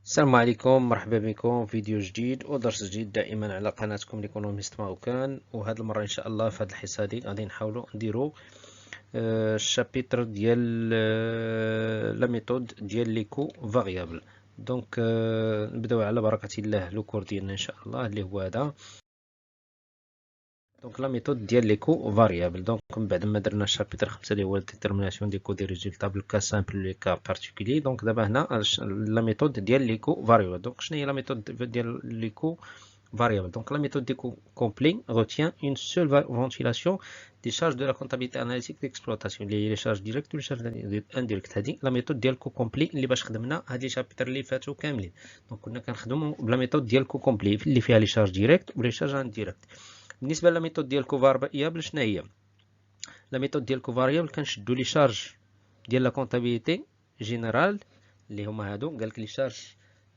السلام عليكم، مرحبا بكم في فيديو جديد ودرس جديد دائما على قناتكم ليكونوميست ماروكان. وهذه المره ان شاء الله في هذه الحصه هذه غادي نحاولوا نديروا الشابيتر ديال لا ميثود ديال ليكو فاريابل. دونك نبداو على بركه الله لو كور ديالنا ان شاء الله اللي هو هذا. دونك لا ميثود ديال ليكو فاريابل. دونك من بعد ما درنا الشابيتر 5 اللي هو ديتيرميناسيون دي كو دي ريزولتا بالكا سامبل لي كا بارتيكولي. دونك دابا هنا لا ميثود ديال ليكو فاريابل. دونك شنو هي لا ميثود ديال ليكو variable. Donc la méthode déco complet retient une seule ventilation des charges de la comptabilité analytique d'exploitation, les charges directes ou les charges indirectes. هذه la méthode ديال كو كومبلي اللي باش خدمنا هاد لي شابيتر اللي فاتوا كاملين. دونك كنا كنخدموا بلا ميثود ديال كو كومبلي اللي فيها لي شارج ديريكت و لي شارج انديريكت. بالنسبه لا ميثود ديال كو فاريابل شنو هي؟ لا ميثود ديال كو فاريابل كنشدوا لي شارج ديال لا كونتابيليتي جينيرال اللي هما هادو. قالك لي شارج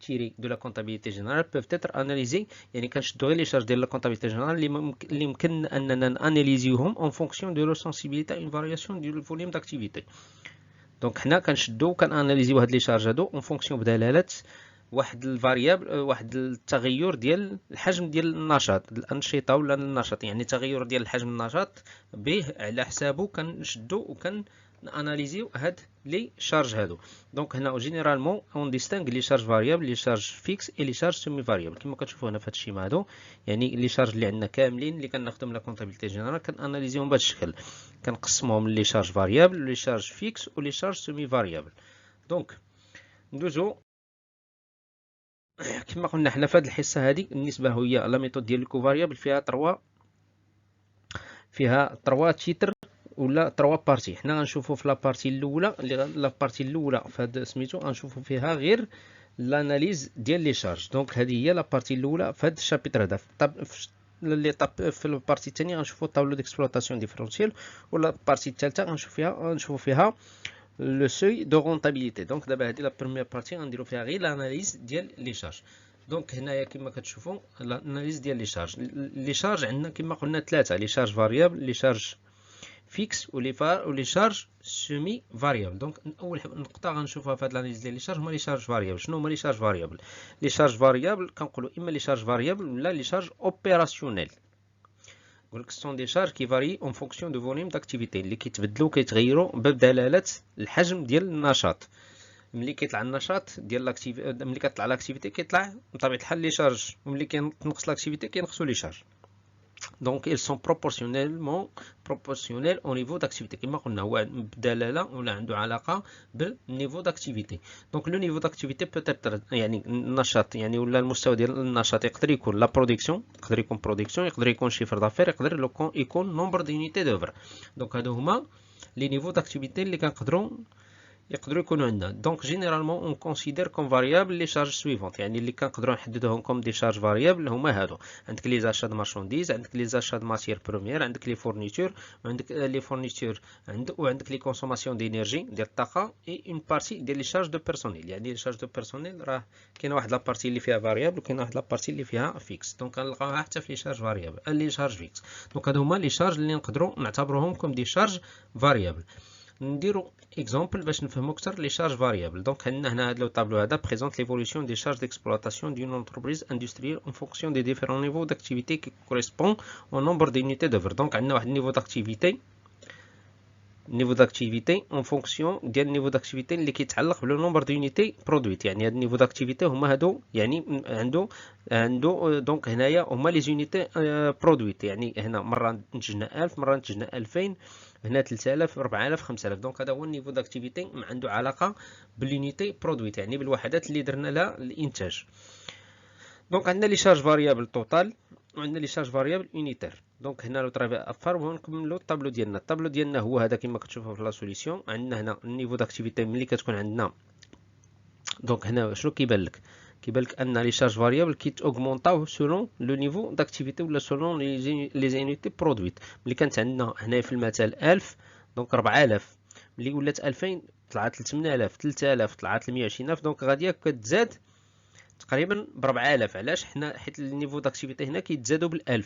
tirés de la comptabilité générale peuvent être analysés. يعني كنشدو غير لي شارج ديال لا كونتابيليتي جينيرال اللي يمكن اننا ناناليزيوهم اون فونكسيون دو لو سونسيبيليتي اون فارياسيون ديال الفوليوم داكتيفيتي. دونك حنا كنشدو كناناليزيو هاد لي شارج هادو اون فونكسيون بدلاله واحد الفاريابل، واحد التغير ديال الحجم ديال النشاط، الانشطه ولا النشاط، يعني تغير ديال الحجم النشاط به على حسابه كنشدو وكن ناناليزيو هاد لي شارج هادو. دونك هنا جينيرالمون اون ديستينغ لي شارج فاريابل، لي شارج فيكس اي لي شارج سيمي فاريابل. كما كتشوفوا هنا في هاد الشيما هادو، يعني لي شارج اللي عندنا كاملين اللي كنخدم لا كونتابيليتي جينيرال كناناليزيوهم بهذا الشكل، كنقسموهم لي شارج فاريابل لي شارج فيكس ولي شارج سيمي فاريابل. دونك ندوزو كما قلنا حنا في هذه الحصه هذه. بالنسبه هي لا ميثود ديال الكو فاريابل فيها 3 تيتر ولا 3 بارتي. حنا غنشوفوا في لابارتي الاولى لابارتي الاولى في هذا سميتو غنشوفوا فيها غير لاناليز ديال لي شارج. دونك هذه هي لابارتي الاولى في هذا الشابيتر هذا. في البارتي الثانيه غنشوفوا طابلو ديكسبلوطاسيون ديفيرونسيال، ولا البارتي الثالثه غنشوفوا فيها لو سوي دو رونتابيليتي. دونك دابا هذه لا بروميير بارتي غنديروا فيها غير لاناليز ديال لي شارج. دونك هنايا كما كتشوفوا لاناليز ديال لي شارج. لي شارج عندنا كما قلنا ثلاثه، لي شارج فاريابل، لي شارج فيكس ولي شارج سيمي فاريابل. دونك اول نقطه غنشوفها في هذه الاناليز ديال لي شارج هما لي شارج فاريابل. شنو هما لي شارج فاريابل؟ لي شارج فاريابل كنقولوا اما لي شارج فاريابل ولا لي شارج اوبيراسيونيل. قولك سون دي شارج كي فاري اون فونكسيون دو فوليوم داكتيفيتي، اللي كيتبدلوا كيتغيروا بدلاله الحجم ديال النشاط. ملي كيطلع النشاط ديال ملي كتطلع لاكتيفيتي كيطلع بطبيعه الحال لي شارج، وملي كينقص لاكتيفيتي كينقصوا لي شارج. Donc ils sont proportionnellement proportionnels au niveau d'activité. كما قلنا هو بدلاله ولا عنده علاقه بالنيفو داكتيفيتي. دونك لو نيفو داكتيفيتي بوتيتر يعني النشاط، يعني ولا المستوى ديال النشاط يقدر يكون لا برودكسيون، يقدر يكون برودكسيون، يقدر يكون شيفر دافير، يقدر يكون نومبر دونيتي دوفر. دونك هادو هما لي نيفو داكتيفيتي اللي يقدروا يكونوا عندنا. دونك جينيرالمون اون كونسيدير كوم فاريابل لي شارج سويفونت، يعني اللي كنقدروا نحددوهم كوم دي شارج فاريابل هما هادو. عندك لي زاشا د مارشونديز، عندك لي زاشا د ماتيير بروميير، عندك لي فورنيتور، وعندك لي فورنيتور وعندك لي كونسوماسيون دينيرجي ديال الطاقه، اي اون بارتي ديال لي شارج دو بيرسونيل. يعني لي شارج دو بيرسونيل راه كاينه واحد لابارتي اللي فيها فاريابل وكاينه واحد لابارتي اللي فيها فيكس. دونك غنلقاوها حتى في لي شارج فاريابل لي شارج فيكس. دونك هادو هما لي شارج اللي نقدروا نعتبروهم كوم دي شارج فاريابل. نديرو اكزامبل باش نفهمو اكثر لي شارج فاريابل. دونك عندنا هنا هذا لو طابلو هذا بريزونت ليفولوسيون دي شارج ديكسبلوطاسيون دون انتربريز اندستريال اون فونكسيون دي ديفيرون نيفو داكتيفيتي كي كوريسبون او نومبر دونيتي دوفر. دونك عندنا واحد النيفو داكتيفيتي اون فونكسيون ديال النيفو داكتيفيتي اللي كيتعلق بلو نومبر دونيتي برودويت. يعني هاد النيفو داكتيفيتي هما هادو، يعني عنده دونك هنايا هما لي زونيتي برودويت. يعني هنا مره نتجنا 1000، مره نتجنا 2000، هنا 3000، 4000، 5000. دونك هذا هو النيفو داكتيفيتي عنده علاقه باليونيتي برودويت، يعني بالوحدات اللي درنا لها الانتاج. دونك عندنا لي شارج فاريابل توتال وعندنا لي شارج فاريابل يونيتير. دونك هنا لو طريفي افار ونكملوا الطابلو ديالنا. الطابلو ديالنا هو هذا كما كتشوفوا في لا سوليسيون. عندنا هنا النيفو داكتيفيتي ملي كتكون عندنا. دونك هنا شنو كيبان لك؟ كيبان لك ان لي شارج فاريابل كيتاوغمونطاو سولون لو نيفو داكتيفيتي ولا سولون لي زينيتي برودويت. ملي كانت عندنا هنا في المثال 1000 دونك 4000، ملي ولات 2000 طلعت ل 8000، 3000 طلعت ل 120000. دونك غادي كتزاد تقريبا ب 4000. علاش؟ حيت النيفو داكتيفيتي هنا كيتزادوا بال1000.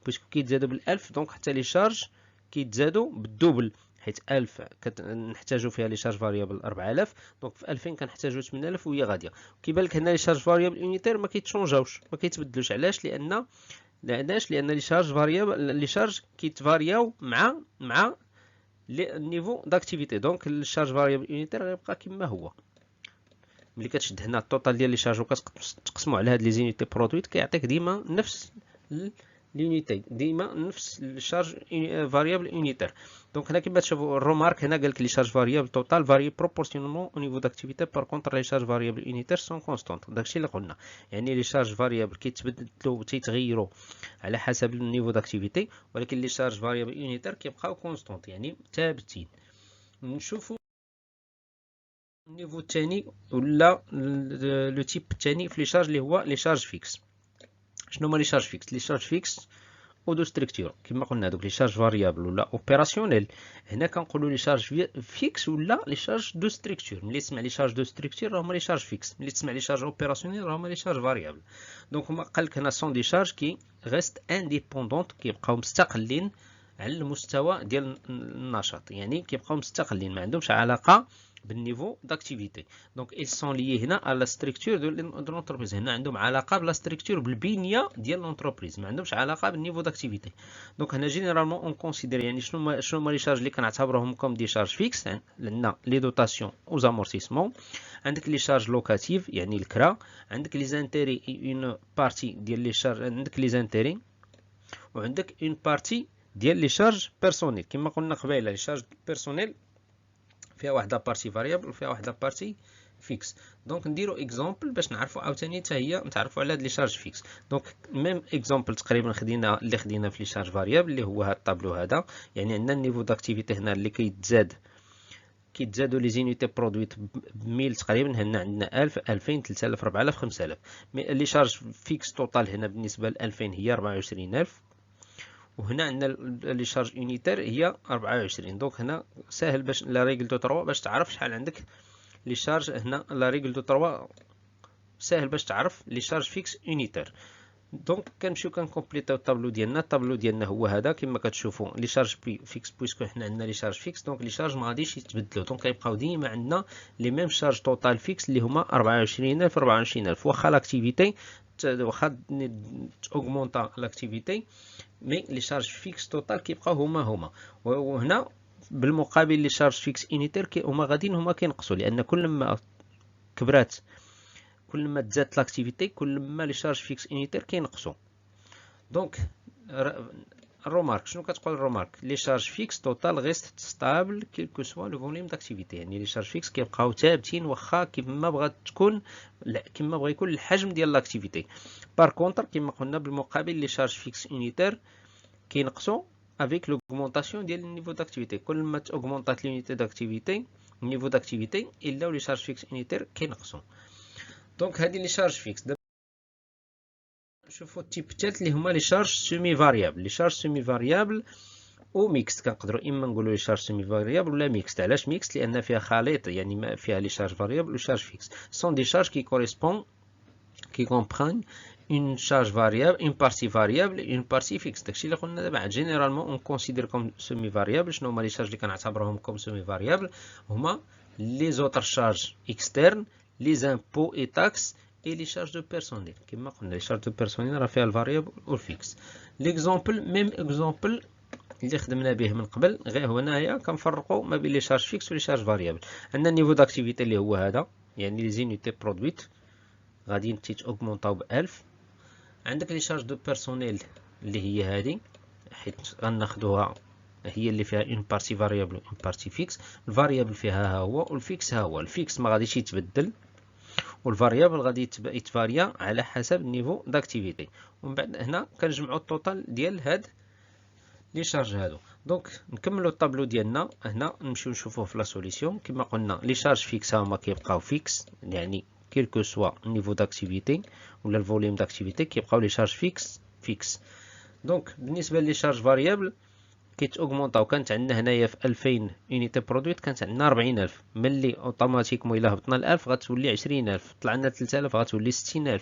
باسكو كيتزادوا بال1000 دونك حتى لي شارج كيتزادوا بالدوبل، حيت 1000 نحتاجو فيها لي شارج فاريابل 4000، دونك في 2000 كنحتاجو 8000 وهي غاديه. كيبان لك هنا لي شارج فاريابل يونيتير ما كيتشونجاوش، ما كيتبدلوش. علاش؟ لان لي شارج فاريابل لي شارج كيتفارياو مع النيفو داكتيفيتي. دونك الشارج فاريابل يونيتير غيبقى كما هو. ملي كتشد هنا التوتال ديال لي شارج وكتقسمو على هاد لي زينيتي برودويت كيعطيك ديما نفس لونيتي، ديما نفس الشارج فاريابل يونيتير. دونك هنا كما تشوفوا الرومارك هنا قال لك لي شارج فاريابل توتال فاري بروبورسيونيلمون او نيفو داكتيفيتي بار كونتر لي شارج فاريابل يونيتير سون كونستانت. داكشي اللي قلنا، يعني لي شارج فاريابل كيتبدلوا تيتغيروا على حسب النيفو داكتيفيتي، ولكن لي شارج فاريابل يونيتير كيبقاو كونستانت يعني ثابتين. نشوفوا النيفو الثاني ولا لو تيب الثاني في لي شارج اللي هو لي شارج فيكس. شنو هما لي شارج فيكس؟ لي شارج فيكس او دو ستركتور كما قلنا هذوك لي شارج فاريابل ولا اوبيراسيونيل. هنا كنقولوا لي شارج فيكس ولا لي شارج دو ستركتور. ملي تسمع لي شارج دو ستركتور راهما لي شارج فيكس، ملي تسمع لي شارج اوبيراسيونيل راهما لي شارج فاريابل. دونك هما قال لك هنا سون دي شارج كي غيست انديبوندونت، كيبقاو مستقلين على المستوى ديال النشاط، يعني كيبقاو مستقلين ما عندهمش علاقه بالنيفو داكتيفيتي. دونك ils sont liés هنا على لا ستركتور دو لونتربريز. هنا عندهم علاقه بلا ستركتور بالبنيه ديال لونتربريز، ما عندهمش علاقه بالنيفو داكتيفيتي. دونك هنا جينيرالمون اون كونسيدير يعني شنو هما لي شارج اللي كنعتبروهم كوم دي شارج فيكس. لنا لي دوتاسيون او زامورتيسمون، عندك لي شارج لوكاتيف يعني الكرا، عندك لي زانتيري اون بارتي ديال لي شارج، عندك لي زانتيري وعندك اون بارتي ديال لي شارج بيرسونيل. كما قلنا قبيله لي شارج بيرسونيل فيها واحد لابارتي فاريابل وفيها واحد لابارتي فيكس. دونك نديرو اكزامبل باش نعرفوا عاوتاني حتى هي نتعرفوا على هاد لي شارج فيكس. دونك ميم اكزامبل تقريبا خدينا في لي شارج فاريابل اللي هو هاد الطابلو هذا. يعني عندنا النيفو داكتيفيتي هنا اللي كيتزادوا لي زينيتي برودويت ب 1000 تقريبا. هنا عندنا 1000 2000 3000 4000 5000. لي شارج فيكس توتال هنا بالنسبه ل 2000 هي 24000، وهنا عندنا لي شارج يونيتير هي 24. دونك هنا ساهل باش لا ريغل دو 3 باش تعرف شحال عندك لي شارج. هنا لا ريغل دو 3 ساهل باش تعرف لي شارج فيكس يونيتير. دونك كنمشيو كنكومبليتاو الطابلو ديالنا. الطابلو ديالنا هو هذا كما كتشوفوا لي شارج فيكس بويسكو حنا عندنا لي شارج فيكس. دونك لي شارج ما غاديش يتبدلوا، دونك كيبقاو ديما عندنا لي ميم شارج توتال فيكس اللي هما 24000 24000. واخا لاكتيفيتي واخا اوغمونطا لاكتيفيتي مي لي شارج فيكس توتال كيبقاو هما. وهنا بالمقابل لي شارج فيكس يونيتير هما غاديين هما كينقصوا، لان كل ما كبرات كل ما تزادت لاكتيفيتي كل ما لي شارج فيكس يونيتير كينقصوا. دونك الرومارك شنو كتقول الرومارك؟ لي شارج فيكس توتال غيست ستابل كيلكو سوا لو فوليوم داكتيفيتي. يعني لي شارج فيكس كيبقاو ثابتين واخا كيما بغات تكون كيما بغا يكون الحجم ديال لاكتيفيتي. بار كونتر كما قلنا بالمقابل لي شارج فيكس يونيتير كينقصوا افيك لوغمونطاسيون ديال النيفو داكتيفيتي. كل ما اوغمونطات لونيتي داكتيفيتي النيفو داكتيفيتي الا لي شارج فيكس يونيتير كينقصوا. دونك هذه لي شارج فيكس. دابا نشوفوا التيب الثالث اللي هما لي شارج سيمي فاريابل. لي شارج سيمي فاريابل او ميكس كنقدروا اما نقولوا لي شارج سيمي فاريابل ولا ميكس. علاش ميكس؟ لان فيها خليط، يعني ما فيها لي شارج فاريابل و شارج فيكس. سون دي شارج كي كوريسبون كي كومبران une charge variable, une partie variable et une partie fixe. داكشي اللي قلنا دابا. جينيرالمون اون كونسيدير كوم سيمي فاريابل. شنو هما لي شارج اللي كنعتبروهم كوم سيمي فاريابل؟ هما لي زوتر شارج اكسترن، لي زامبو اي تاكس اي لي شارج دو بيرسونيل. كما قلنا لي شارج دو بيرسونيل راه فيها الفاريابل والفيكس. ليكزامبل ميم اكزامبل اللي خدمنا به من قبل، غير هنايا كنفرقوا ما بين لي شارج فيكس ولي شارج فاريابل. عندنا النيفو داكتيفيتي اللي هو هذا، يعني لي زينيتي برودويت غاديين تيتاوغمونطاو ب 1000. عندك لي شارج دو بيرسونيل اللي هي هذه، حيت غناخذوها هي اللي فيها اون بارتي فاريابل و اون بارتي فيكس. الفاريابل فيها ها هو والفيكس ها هو. الفيكس ما غاديش يتبدل والفاريابل غادي يتفاريا على حسب النيفو داكتيفيتي. ومن بعد هنا كنجمعوا التوتال ديال هاد لي شارج هادو. دونك نكملوا الطابلو ديالنا. هنا نمشيو نشوفوه في لا سوليسيون. كما قلنا لي شارج فيكس هما كيبقاو فيكس، يعني كيلكو سوا النيفو داكتيفيتي ولا الفوليوم داكتيفيتي كيبقاو لي شارج فيكس. دونك بالنسبه لي شارج فاريابل كيتاوغمونطاو. كانت عندنا هنايا في 2000 يونيتي برودويت كانت عندنا 40000. ملي اوتوماتيكمون الا هبطنا ل 1000 غتولي 20000، طلعنا ل 3000 غتولي 60000،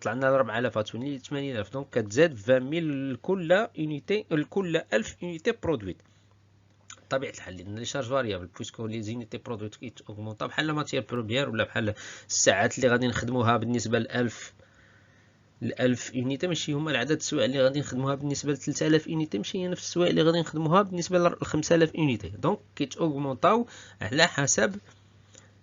طلعنا ل 4000 غتولي 80000. دونك كتزاد 20000 لكل يونيتي لكل 1000 يونيتي برودويت. طبيعة الحال، لأن لي شارج فاريابل بويسكو لي زينيتي برودوي كيتوغمونطا بحال لا ماتيير بروميير ولا بحال الساعات اللي غادي نخدموها بالنسبة ل1000 يونيتي ماشي هما العدد السوايع اللي غادي نخدموها بالنسبة ل 3000 يونيتي ماشي هي نفس السوايع اللي غادي نخدموها بالنسبة ل 5000 يونيتي. دونك كيتوغمونطاو على حسب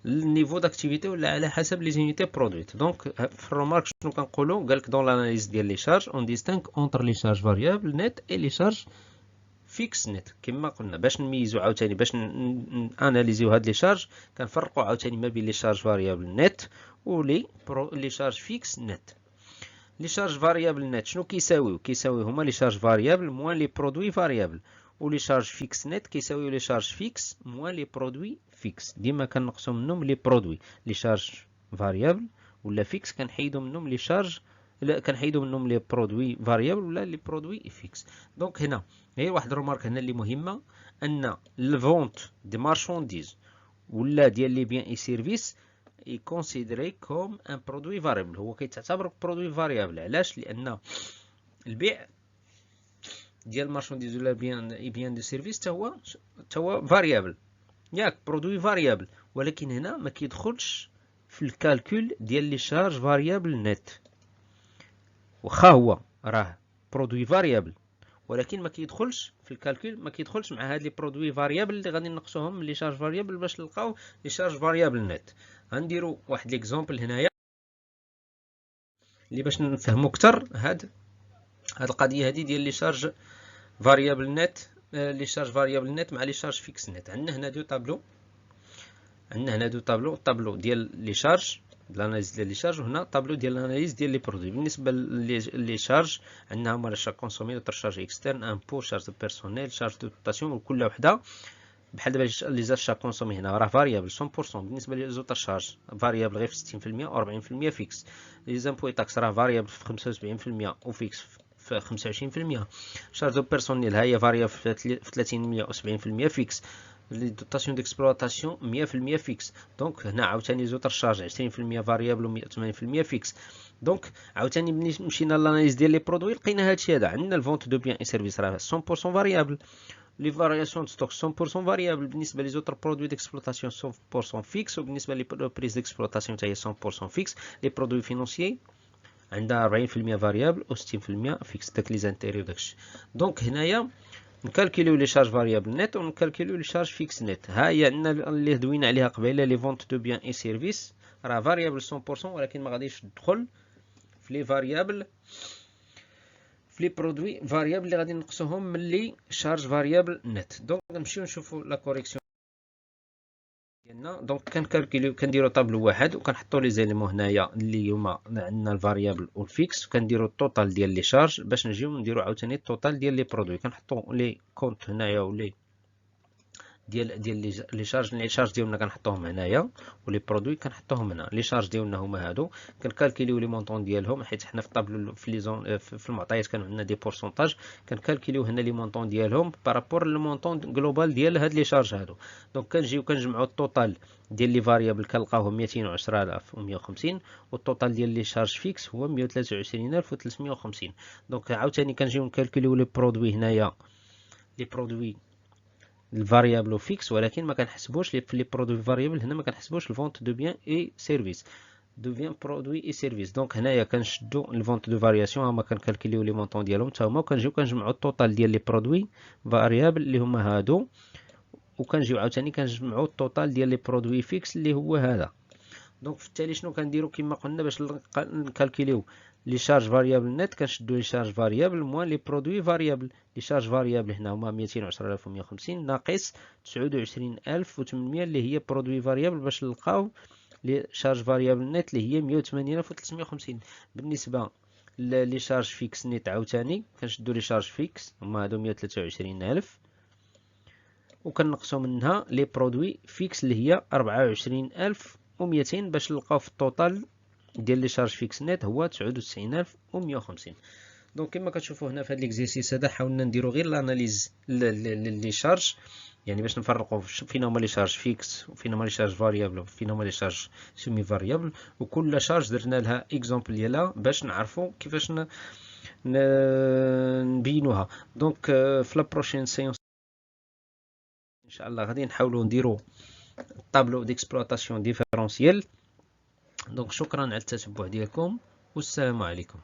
النيفو داكتيفيتي ولا على حسب لي زونيتي برودويت. دونك في الرومارك شنو كنقولوا؟ قالك دون لاناليز ديال لي شارج اون ديستانك اونتر لي شارج فاريابل نت اي لي شارج فيكس نت. كما قلنا باش نميزو عاوتاني باش اناليزيو هاد لي شارج كنفرقوا عاوتاني ما بين لي شارج فاريابل نت و لي شارج فيكس نت. لي شارج فاريابل نت شنو كيساويو هما لي شارج فاريابل موان لي برودوي فاريابل، و لي شارج فيكس نت كيساويو لي شارج فيكس موان لي برودوي فيكس. ديما كنقصو منهم لي برودوي، لي شارج فاريابل ولا فيكس كنحيدو منهم لي شارج، لا كنحيدو منهم لي برودوي فاريابل ولا لي برودوي فيكس. دونك هنا هي واحد الرومارك هنا اللي مهمه، ان الفونت دي مارشانديز ولا ديال لي بيان اي سيرفيس est considéré comme un produit variable. هو كيتعتبر برودوي فاريابل. علاش؟ لان البيع ديال المارشانديز ولا بيان دو سيرفيس تا هو فاريابل، ياك برودوي فاريابل، ولكن هنا ما كيدخلش في الكالكول ديال لي شارج فاريابل نت. واخا هو راه برودوي فاريابل ولكن ما كيدخلش في الكالكول، ما كيدخلش مع هاد لي برودوي فاريابل اللي غادي نقصوهم من لي شارج فاريابل باش نلقاو لي شارج فاريابل نت. غنديرو واحد ليكزامبل هنايا اللي باش نفهمو اكثر هاد القضيه هذه ديال لي شارج فاريابل نت، لي شارج فاريابل نت مع لي شارج فيكس نت. عندنا هنا دو طابلو، طابلو ديال لي شارج لاناليز ديال لي شارج، وهنا طابلو ديال لاناليز ديال لي برودوي. بالنسبه لي شارج عندنا هما شارج كونسوميتور، شارج اكسترن، امبو، شارج دو بيرسونيل، شارج دو دوتاسيون، وكل وحده بحال دابا لي زاد شارج كونسومي هنا راه فاريابل 100%. بالنسبه لي زوطر شارج فاريابل غير في 60% و 40% فيكس. لي زامبو اي تاكس راه فاريابل في 75% وفيكس في 25%. شارج دو بيرسونيل ها هي فاريابل في 30% و 70% فيكس. لي دوطاسيون ديكسبلوطاسيون 100% فيكس. دونك هنا عاوتاني زوطر شارج 20% فاريابل و 80% فيكس. دونك عاوتاني ملي مشينا لاناليز ديال لي برودوي لقينا هادشي هذا. عندنا الفونت دو بيان اي سيرفيس راه 100% فاريابل، لي فارياسيون دو ستوك 100% فاريابل، بالنسبه لي زوطر برودوي ديكسبلوطاسيون 100% فيكس، وبالنسبه لي بريز ديكسبلوطاسيون حتى هي 100% فيكس. لي برودوي فينونسيي عندها 40% فاريابل و 60% فيكس، داك لي زانتيري وداكشي. دونك هنايا نكالكوليو لي شارج فاريابل نت ونكالكوليو لي شارج فيكس نت. ها هي عندنا اللي دوينا عليها قبيله لي فونت دو بيان اي سيرفيس راه فاريابل 100%، ولكن ما غاديش تدخل في لي فاريابل في لي برودوي فاريابل اللي غادي نقصوهم من لي شارج فاريابل نت. دونك نمشيو نشوفوا لا كوريكسيون ديالنا. دونك كنكالكوليو كنديرو طابلو واحد وكنحطو لي زيليمون هنايا اللي هما عندنا الفاريابل والفيكس، وكنديرو التوتال ديال لي شارج باش نجيو نديرو عاوتاني التوتال ديال لي برودوي. كنحطو لي كونت هنايا ولي ديال لي شارج ديالنا كنحطوهم هنايا، ولي برودوي كنحطوهم هنا. لي شارج ديالنا هما هادو، كنكالكوليو لي مونطون ديالهم حيت حنا في الطابلو في لي زون في المعطيات كانوا عندنا دي بورسونتاج، كنكالكوليو هنا لي مونطون ديالهم بارابور لو مونطون جلوبال ديال هاد لي شارج هادو. دونك كنجيو كنجمعوا التوتال ديال لي فاريابل كنلقاوهم 210150، والتوتال ديال لي شارج فيكس هو 123350. دونك عاوتاني كنجيو نكالكوليو لي برودوي هنايا، لي برودوي الفاريابل فيكس، ولكن ما كنحسبوش في لي برودوي فاريابل هنا ما كنحسبوش الفونت دو بيان اي سيرفيس، دو بيان برودوي اي سيرفيس. دونك هنايا كنشدو الفونت دو فارياسيون هما كنكالكوليو لي مونطون ديالهم حتى هما، وكنجيو كنجمعوا التوتال ديال لي برودوي فاريابل اللي هما هادو، وكنجيو عاوتاني كنجمعوا التوتال ديال لي برودوي فيكس اللي هو هذا. دونك في التالي شنو كنديرو كما قلنا باش نكالكوليو لي شارج فاريابل نت؟ كنشدو لي شارج فاريابل موان لي برودوي فاريابل. لي شارج فاريابل هنا هما 210150 ناقص 29800 اللي هي برودوي فاريابل باش نلقاو لي شارج فاريابل نت اللي هي 180350. بالنسبه لي شارج فيكس نت عاوتاني كنشدو لي شارج فيكس هما هادو 123000 وكنقصو منها لي برودوي فيكس اللي هي 24200 باش نلقاو في التوتال ديال لي شارج فيكس نت هو 99150. دونك كما كتشوفوا هنا في هذا ليكزيرسيس هذا حاولنا نديرو غير لاناليز لي شارج، يعني باش نفرقوا فين هما لي شارج فيكس وفين هما لي شارج فاريابل وفين هما لي شارج سيمي فاريابل، وكل شارج درنا لها اكزامبل ديالها باش نعرفوا كيفاش نبينوها. دونك في لا بروشين سيونس شاء الله غادي نحاولوا نديروا طابلو ديكسبلوطاسيون ديفيرونسيال. دونك شكرا على التتبع ديالكم والسلام عليكم.